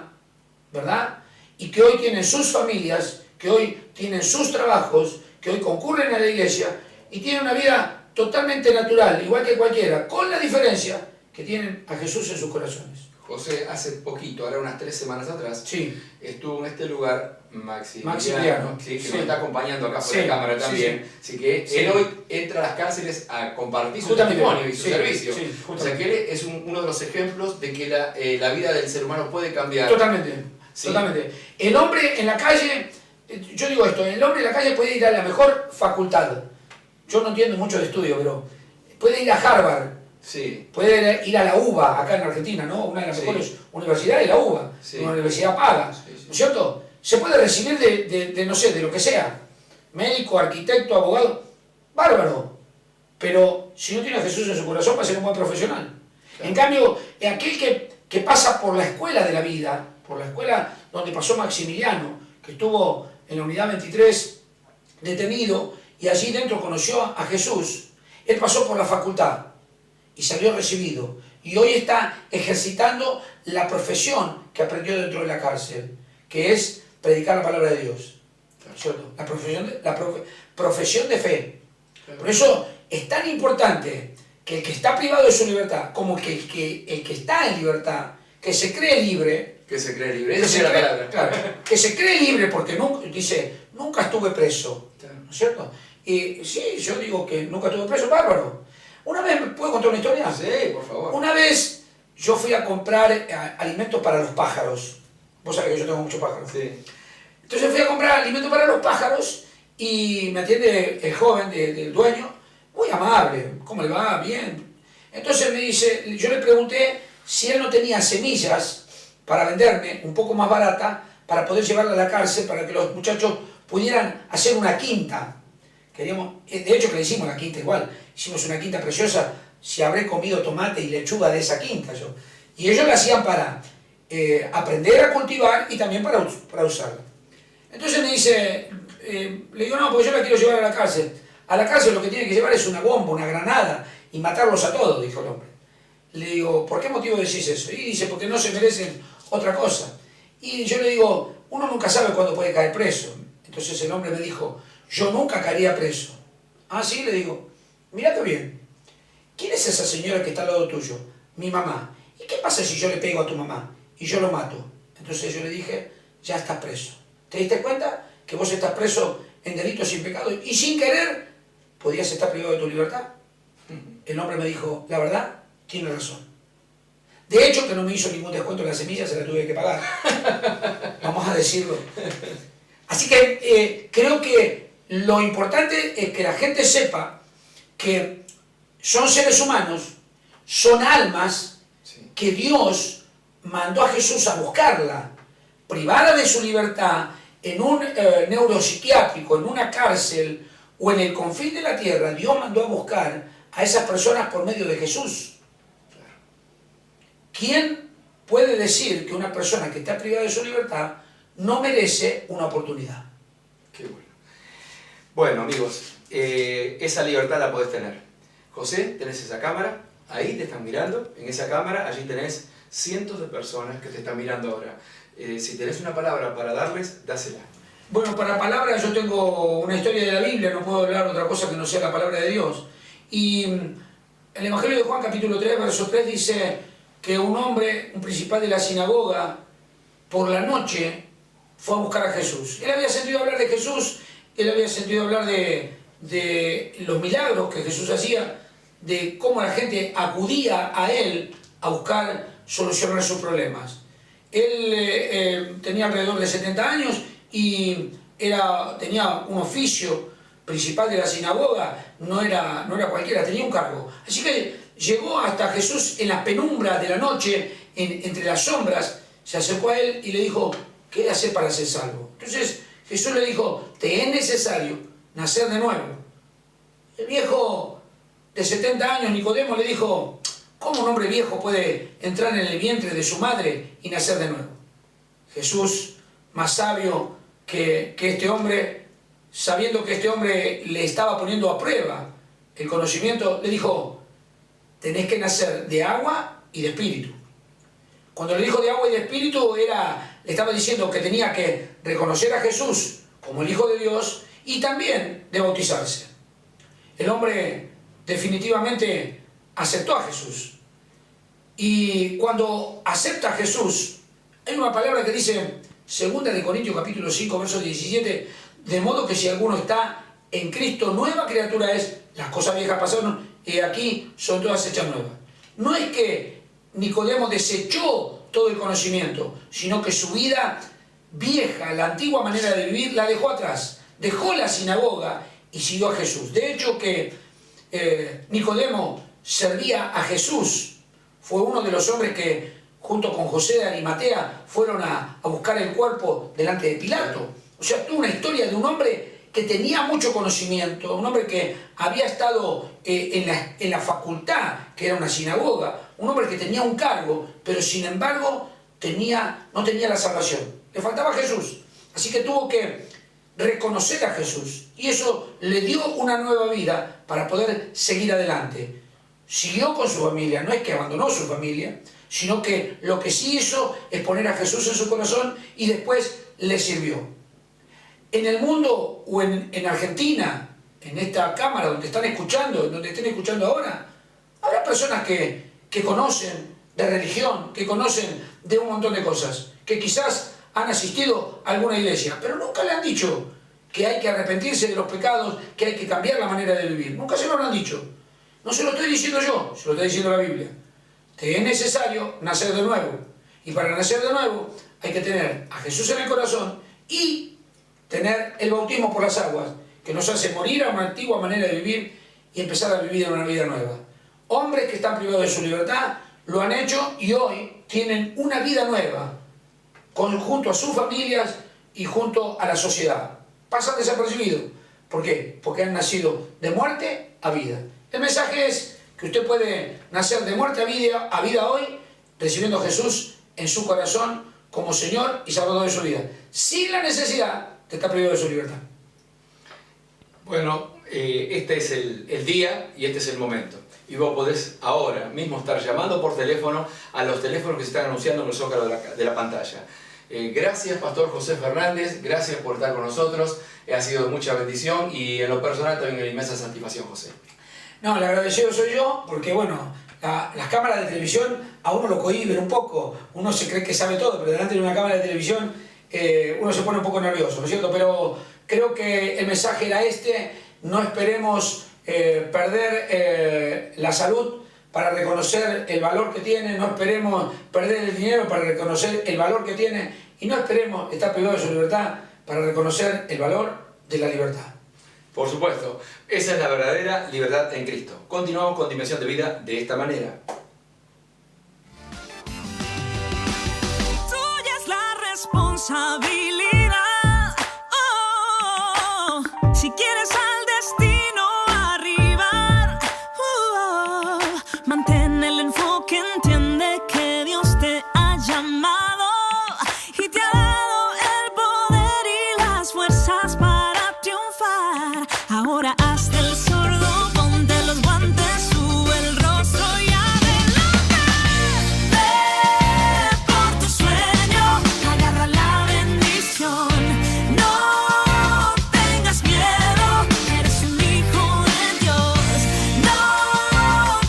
¿verdad? Y que hoy tienen sus familias, que hoy tienen sus trabajos, que hoy concurren a la iglesia y tienen una vida totalmente natural, igual que cualquiera, con la diferencia que tienen a Jesús en sus corazones. José, hace poquito, ahora unas 3 semanas atrás, Sí. estuvo en este lugar Maximiliano, sí, que sí. nos está acompañando acá por Sí, la cámara sí, también. Así que Sí. él hoy entra a las cárceles a compartir su Justamente, testimonio y su sí, servicio. sí, O sea justamente. que él es uno de los ejemplos de que la vida del ser humano puede cambiar. Totalmente, Sí. totalmente. El hombre en la calle, yo digo esto, el hombre en la calle puede ir a la mejor facultad. Yo no entiendo mucho de estudio, pero puede ir a Harvard, Sí, puede ir a la UBA, acá en Argentina, ¿no? Una de las Sí. mejores universidades es la UBA, Sí. una universidad paga, Sí, sí. ¿no es cierto? Se puede recibir de no sé, de lo que sea, médico, arquitecto, abogado, bárbaro, pero si no tiene a Jesús en su corazón va a ser un buen profesional. Claro. En cambio, aquel que pasa por la escuela de la vida, por la escuela donde pasó Maximiliano, que estuvo en la unidad 23 detenido y allí dentro conoció a Jesús, él pasó por la facultad y salió recibido. Y hoy está ejercitando la profesión que aprendió dentro de la cárcel, que es predicar la palabra de Dios. ¿Cierto? La profesión de fe. Claro. Por eso es tan importante que el que está privado de su libertad, como que el que está en libertad, que se cree libre, que se cree libre. que Esa se es la cree- palabra. claro, que se cree libre porque nunca estuve preso. Claro. ¿No es cierto? Y sí, yo digo que nunca estuve preso, bárbaro. Una vez, ¿puedo contar una historia? Sí, por favor. Una vez yo fui a comprar alimentos para los pájaros. Vos sabés que yo tengo muchos pájaros. Sí. Entonces fui a comprar alimentos para los pájaros y me atiende el joven del dueño, muy amable, ¿cómo le va? Bien. Entonces me dice, yo le pregunté si él no tenía semillas para venderme un poco más barata para poder llevarla a la cárcel para que los muchachos pudieran hacer una quinta. Queríamos, de hecho que le hicimos la quinta igual, hicimos una quinta preciosa, si habré comido tomate y lechuga de esa quinta yo. Y ellos la hacían para aprender a cultivar y también para usarla. Entonces me dice, le digo, no, porque yo la quiero llevar a la cárcel. A la cárcel lo que tiene que llevar es una bomba, una granada y matarlos a todos, dijo el hombre. Le digo, ¿por qué motivo decís eso? Y dice, porque no se merecen otra cosa. Y yo le digo, uno nunca sabe cuándo puede caer preso. Entonces el hombre me dijo, yo nunca caería preso. Ah, sí, le digo. mirá bien, ¿quién es esa señora que está al lado tuyo? Mi mamá. ¿Y qué pasa si yo le pego a tu mamá y yo lo mato? Entonces yo le dije, ya estás preso. ¿Te diste cuenta que vos estás preso en delitos sin pecado y sin querer podías estar privado de tu libertad? El hombre me dijo, la verdad, tiene razón. De hecho, que no me hizo ningún descuento en la semilla, se la tuve que pagar. Vamos a decirlo. Así que creo que lo importante es que la gente sepa que son seres humanos, son almas que Dios mandó a Jesús a buscarla, privada de su libertad, en un neuropsiquiátrico, en una cárcel o en el confín de la tierra. Dios mandó a buscar a esas personas por medio de Jesús. ¿Quién puede decir que una persona que está privada de su libertad no merece una oportunidad? Qué bueno. Bueno, amigos, esa libertad la podés tener. José, tenés esa cámara, ahí te están mirando, en esa cámara, allí tenés cientos de personas que te están mirando ahora. Si tenés una palabra para darles, dásela. Bueno, para palabras yo tengo una historia de la Biblia, no puedo hablar otra cosa que no sea la palabra de Dios. Y el Evangelio de Juan capítulo 3, verso 3 dice que un hombre, un principal de la sinagoga, por la noche fue a buscar a Jesús. Él había sentido hablar de Jesús, él había sentido hablar de los milagros que Jesús hacía, de cómo la gente acudía a él a buscar solucionar sus problemas. Él tenía alrededor de 70 años y tenía un oficio principal de la sinagoga, no era cualquiera, tenía un cargo. Así que llegó hasta Jesús en la penumbra de la noche, entre las sombras, se acercó a él y le dijo, ¿qué he de hacer para ser salvo? Entonces Jesús le dijo, te es necesario nacer de nuevo. El viejo de 70 años, Nicodemo, le dijo, ¿cómo un hombre viejo puede entrar en el vientre de su madre y nacer de nuevo? Jesús, más sabio que este hombre, sabiendo que este hombre le estaba poniendo a prueba el conocimiento, le dijo, tenés que nacer de agua y de espíritu. Cuando le dijo de agua y de espíritu, le estaba diciendo que tenía que reconocer a Jesús como el Hijo de Dios y también de bautizarse. El hombre definitivamente aceptó a Jesús. Y cuando acepta a Jesús, hay una palabra que dice, 2 de Corintios capítulo 5, verso 17, de modo que si alguno está en Cristo, nueva criatura es, las cosas viejas pasaron y aquí son todas hechas nuevas. No es que Nicodemo desechó todo el conocimiento, sino que su vida vieja, la antigua manera de vivir, la dejó atrás. Dejó la sinagoga y siguió a Jesús. De hecho que Nicodemo servía a Jesús. Fue uno de los hombres que, junto con José de Arimatea, fueron a buscar el cuerpo delante de Pilato. O sea, tuvo una historia de un hombre que tenía mucho conocimiento, un hombre que había estado en la facultad, que era una sinagoga, un hombre que tenía un cargo, pero sin embargo no tenía la salvación. Le faltaba Jesús. Así que tuvo que reconocer a Jesús. Y eso le dio una nueva vida para poder seguir adelante. Siguió con su familia, no es que abandonó su familia, sino que lo que sí hizo es poner a Jesús en su corazón y después le sirvió. En el mundo o en Argentina, en esta cámara donde están escuchando, donde estén escuchando ahora, habrá personas que conocen de religión, que conocen de un montón de cosas, que quizás han asistido a alguna iglesia, pero nunca le han dicho que hay que arrepentirse de los pecados, que hay que cambiar la manera de vivir. Nunca se lo han dicho. No se lo estoy diciendo yo, se lo está diciendo la Biblia. Te es necesario nacer de nuevo. Y para nacer de nuevo hay que tener a Jesús en el corazón y tener el bautismo por las aguas, que nos hace morir a una antigua manera de vivir y empezar a vivir una vida nueva. Hombres que están privados de su libertad lo han hecho y hoy tienen una vida nueva, junto a sus familias y junto a la sociedad. Pasan desapercibidos. ¿Por qué? Porque han nacido de muerte a vida. El mensaje es que usted puede nacer de muerte a vida hoy, recibiendo a Jesús en su corazón como Señor y Salvador de su vida, sin la necesidad de estar privado de su libertad. Bueno, este es el día y este es el momento. Y vos podés ahora mismo estar llamando por teléfono a los teléfonos que se están anunciando en el zócalo de la pantalla. Gracias, Pastor José Fernández, gracias por estar con nosotros. Ha sido de mucha bendición y en lo personal también una inmensa satisfacción, José. No, el agradecido soy yo porque, bueno, las cámaras de televisión a uno lo cohíben un poco. Uno se cree que sabe todo, pero delante de una cámara de televisión uno se pone un poco nervioso, ¿no es cierto? Pero creo que el mensaje era este: no esperemos perder la salud para reconocer el valor que tiene, no esperemos perder el dinero para reconocer el valor que tiene, y no esperemos estar privados de su libertad para reconocer el valor de la libertad. Por supuesto, esa es la verdadera libertad en Cristo. Continuamos con Dimensión de Vida de esta manera. Tuya es la responsabilidad. Si quieres al destino arribar, mantén el enfoque, entiende que Dios te ha llamado y te ha dado el poder y las fuerzas para triunfar. Ahora hazte el sordo, ponte los guantes, sube el rostro y adelante. Ve por tu sueño, agarra la bendición. No tengas miedo, eres un hijo de Dios. No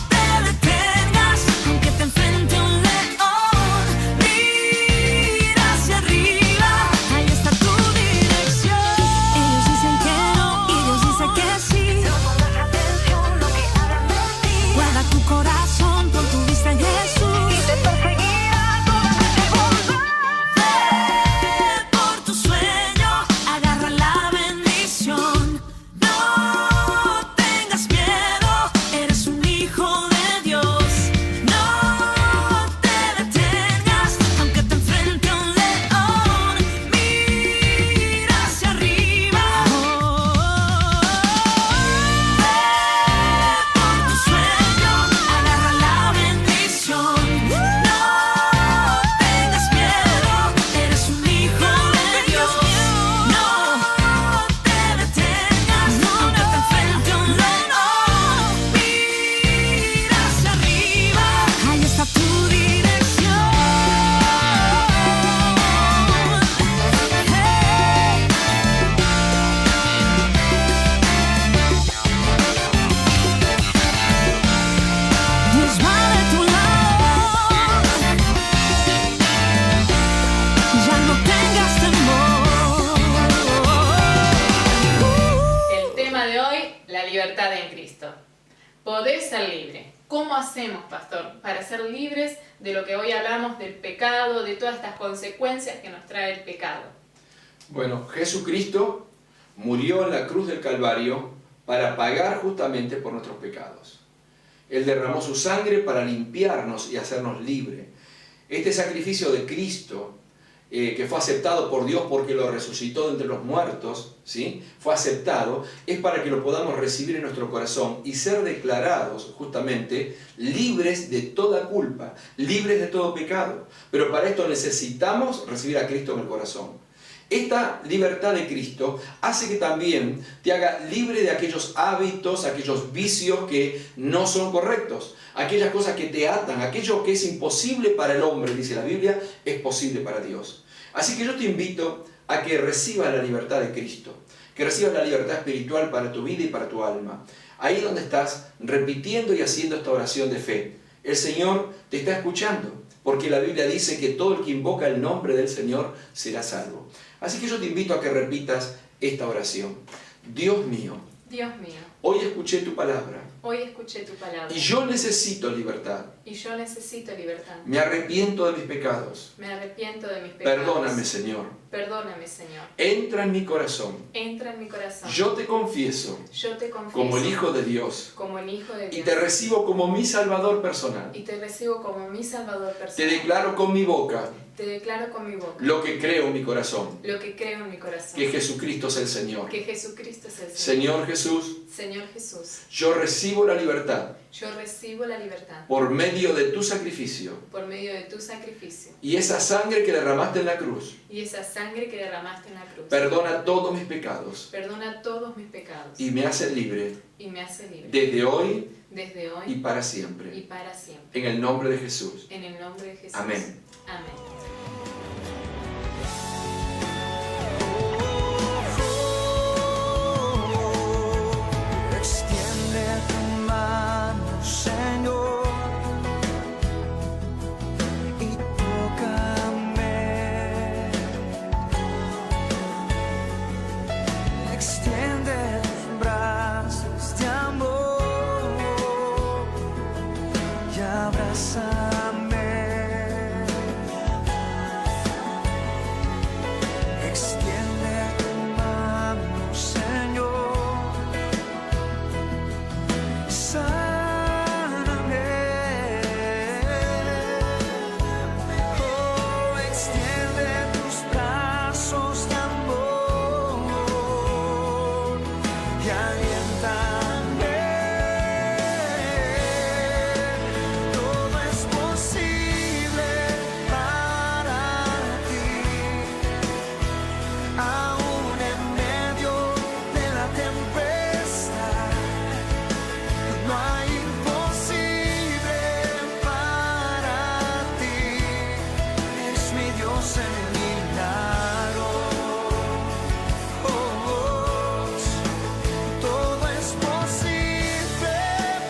te detengas, aunque te enfrente un león. Mira hacia arriba, ahí está tu dirección. Ellos dicen que no y Dios dice que sí. No pongas atención lo que hablan de ti. Guarda tu corazón, pon tu vista en Jesús y te perseguirá toda dificultad. Ve por tu sueño, agarra la bendición. No tengas miedo, eres un hijo de Dios. No te detengas, aunque te enfrente un león. Mira hacia arriba. Ve por tu sueño, agarra la bendición. No tengas miedo, eres un hijo de Dios. No te detengas, aunque te enfrente un león. Mira hacia arriba, ahí está tu dirección. Dios va de tu lado, ya no tengas temor. El tema de hoy, la libertad en Cristo. Podés ser libre. ¿Cómo hacemos, pastor, para ser libres de lo que hoy hablamos del pecado, de todas estas consecuencias que nos trae el pecado? Bueno, Jesucristo murió en la cruz del Calvario para pagar justamente por nuestros pecados. Él derramó su sangre para limpiarnos y hacernos libres. Este sacrificio de Cristo, que fue aceptado por Dios porque lo resucitó de entre los muertos, ¿sí? Fue aceptado, es para que lo podamos recibir en nuestro corazón y ser declarados justamente libres de toda culpa, libres de todo pecado. Pero para esto necesitamos recibir a Cristo en el corazón. Esta libertad de Cristo hace que también te haga libre de aquellos hábitos, aquellos vicios que no son correctos, aquellas cosas que te atan, aquello que es imposible para el hombre, dice la Biblia, es posible para Dios. Así que yo te invito a que recibas la libertad de Cristo, que recibas la libertad espiritual para tu vida y para tu alma. Ahí donde estás repitiendo y haciendo esta oración de fe, el Señor te está escuchando, porque la Biblia dice que todo el que invoca el nombre del Señor será salvo. Así que yo te invito a que repitas esta oración. Dios mío, hoy escuché tu palabra Hoy escuché tu palabra. y yo necesito libertad. Y yo necesito libertad. Me arrepiento de mis pecados. Me arrepiento de mis pecados. Perdóname, Señor. Perdóname, Señor. Entra en mi corazón. Entra en mi corazón. Yo te confieso Yo te confieso como el Hijo de Dios como el Hijo de Dios. y te recibo como mi Salvador personal. Y te recibo como mi Salvador Te personal. declaro con mi boca Te declaro con mi boca lo que creo en mi corazón, lo que creo en mi corazón. que Jesucristo es el Señor. Que Jesucristo es el Señor. Señor Jesús, Señor Jesús, yo recibo la libertad yo recibo la libertad por medio de tu sacrificio por medio de tu sacrificio y esa sangre que derramaste en la cruz. y esa sangre que derramaste en la cruz. Perdona todos mis pecados Perdona todos mis pecados y me hace libre y me hace libre desde hoy desde hoy y para y siempre. para siempre. En el nombre de Jesús. En el nombre de Jesús. Amén. Amén. Extiende tu mano. Dios en milagros. Todo es posible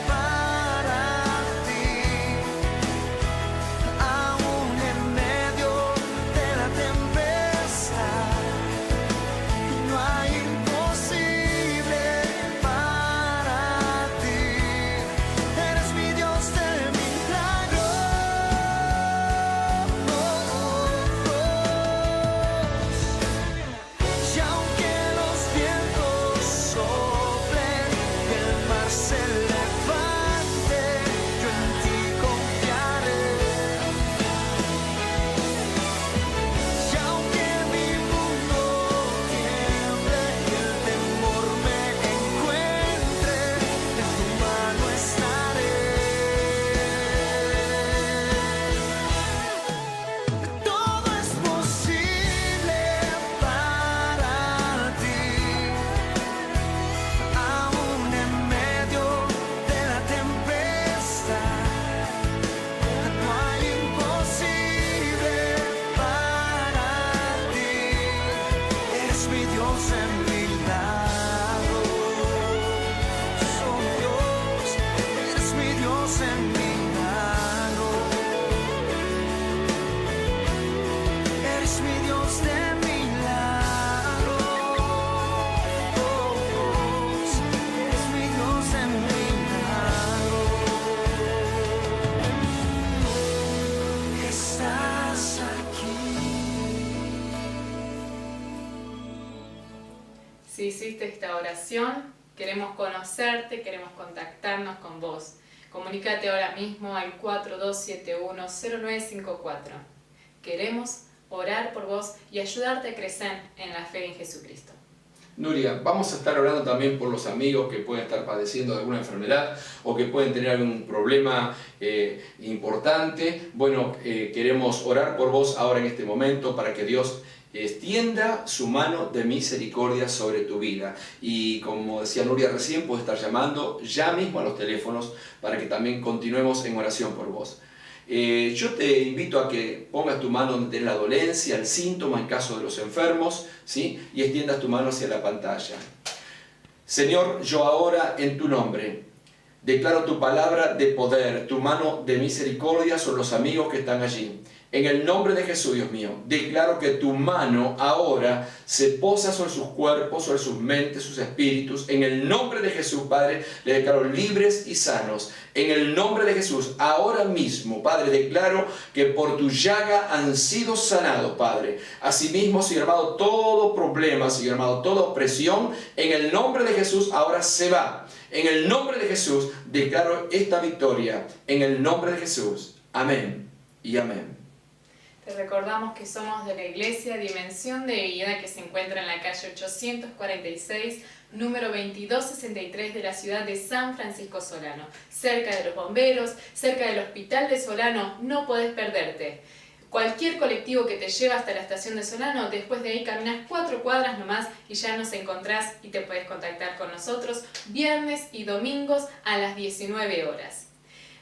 para ti, aún en medio de la tempestad. No hay imposible para ti. Eres mi Dios de milagros. Y aunque los vientos soplen y el mar se levante, yo en ti confiaré. Y aunque mi mundo tiemble y el temor me encuentre, en tu mano estaré. Todo es posible para ti, aún en medio de la tempestad. No hay imposible para ti. Eres mi Dios en milagros. Oh Dios, eres mi Dios en milagros. Eres mi Dios de milagros. Eres mi Dios en milagros. Estás aquí. Si hiciste esta oración, queremos conocerte, queremos contactarnos con vos. Comunícate ahora mismo al 4271-0954. Queremos orar por vos y ayudarte a crecer en la fe en Jesucristo. Nuria, vamos a estar orando también por los amigos que pueden estar padeciendo de alguna enfermedad o que pueden tener algún problema importante. Bueno, queremos orar por vos ahora en este momento para que Dios extienda su mano de misericordia sobre tu vida. Y como decía Nuria recién, puedes estar llamando ya mismo a los teléfonos para que también continuemos en oración por vos. Yo te invito a que pongas tu mano donde tenés la dolencia, el síntoma en caso de los enfermos, ¿sí? Y extiendas tu mano hacia la pantalla. Señor, yo ahora en tu nombre declaro tu palabra de poder, tu mano de misericordia sobre los amigos que están allí. En el nombre de Jesús, Dios mío, declaro que tu mano ahora se posa sobre sus cuerpos, sobre sus mentes, sus espíritus. En el nombre de Jesús, Padre, le declaro libres y sanos. En el nombre de Jesús, ahora mismo, Padre, declaro que por tu llaga han sido sanados, Padre. Asimismo, Señor amado, todo problema, Señor amado, toda opresión, en el nombre de Jesús, ahora se va. En el nombre de Jesús, declaro esta victoria. En el nombre de Jesús. Amén y amén. Te recordamos que somos de la Iglesia Dimensión de Vida, que se encuentra en la calle 846, número 2263 de la ciudad de San Francisco Solano, cerca de los bomberos, cerca del Hospital de Solano. No podés perderte. Cualquier colectivo que te lleva hasta la estación de Solano, después de ahí caminas 4 cuadras nomás y ya nos encontrás y te puedes contactar con nosotros viernes y domingos a las 19 horas.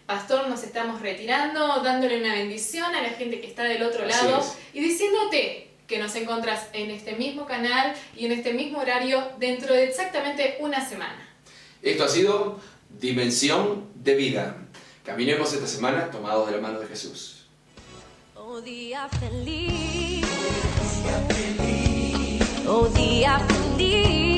Pastor, nos estamos retirando, dándole una bendición a la gente que está del otro lado y diciéndote que nos encontrás en este mismo canal y en este mismo horario dentro de exactamente una semana. Esto ha sido Dimensión de Vida. Caminemos esta semana tomados de la mano de Jesús. Oh, día feliz. Oh, día feliz.